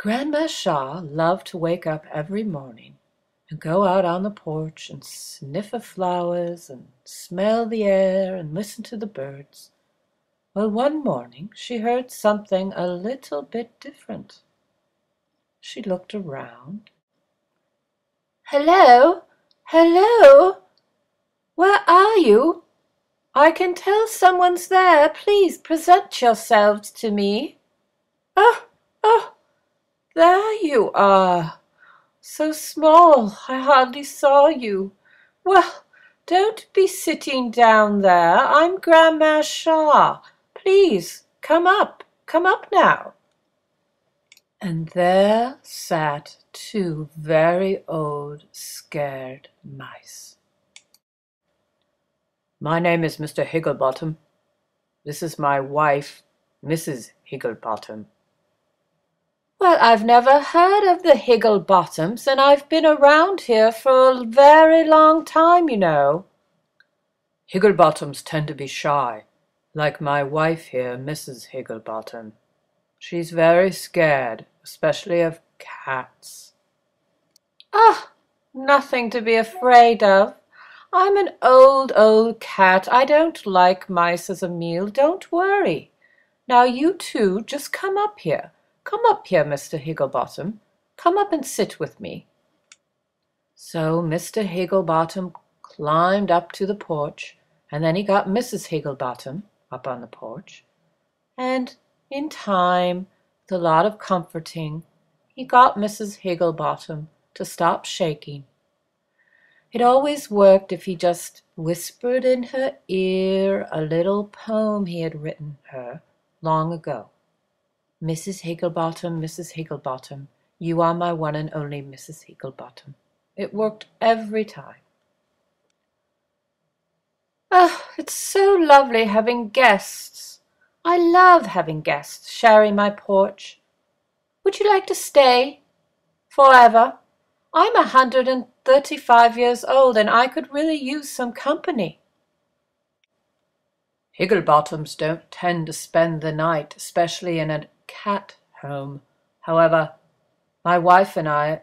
Grandma Shaw loved to wake up every morning and go out on the porch and sniff the flowers and smell the air and listen to the birds. Well, one morning she heard something a little bit different. She looked around. "Hello, hello, where are you? I can tell someone's there. Please present yourselves to me." "Oh, oh, there you are. So small, I hardly saw you. Well, don't be sitting down there. I'm Grandma Shaw. Please, come up now." And there sat two very old, scared mice. "My name is Mr. Higglebottom. This is my wife, Mrs. Higglebottom." "Well, I've never heard of the Higglebottoms, and I've been around here for a very long time, you know." "Higglebottoms tend to be shy, like my wife here, Mrs. Higglebottom. She's very scared, especially of cats." "Ah, nothing to be afraid of. I'm an old cat. I don't like mice as a meal. Don't worry. Now you two just come up here. Come up here, Mr. Higglebottom. Come up and sit with me." So Mr. Higglebottom climbed up to the porch, and then he got Mrs. Higglebottom up on the porch, and in time, with a lot of comforting, he got Mrs. Higglebottom to stop shaking. It always worked if he just whispered in her ear a little poem he had written her long ago. "Mrs. Higglebottom, Mrs. Higglebottom, you are my one and only Mrs. Higglebottom." It worked every time. "Oh, it's so lovely having guests. I love having guests sharing my porch. Would you like to stay forever? I'm 135 years old, and I could really use some company." "Higglebottoms don't tend to spend the night, especially in a cat home. However, my wife and I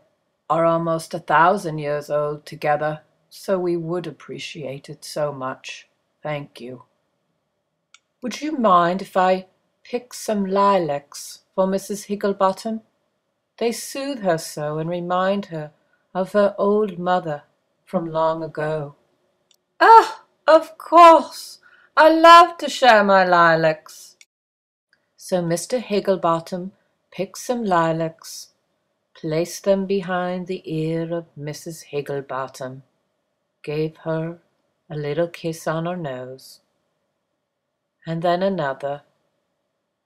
are almost 1,000 years old together, so we would appreciate it so much. Thank you. Would you mind if I pick some lilacs for Mrs. Higglebottom? They soothe her so and remind her of her old mother from long ago." "Oh, of course. I love to share my lilacs." So Mr. Higglebottom picked some lilacs, placed them behind the ear of Mrs. Higglebottom, gave her a little kiss on her nose, and then another,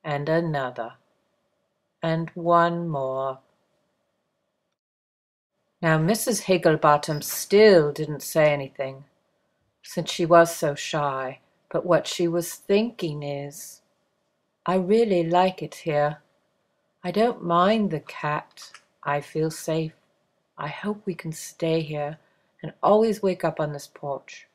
and another, and one more. Now Mrs. Higglebottom still didn't say anything, since she was so shy, but what she was thinking is, "I really like it here. I don't mind the cat. I feel safe. I hope we can stay here and always wake up on this porch.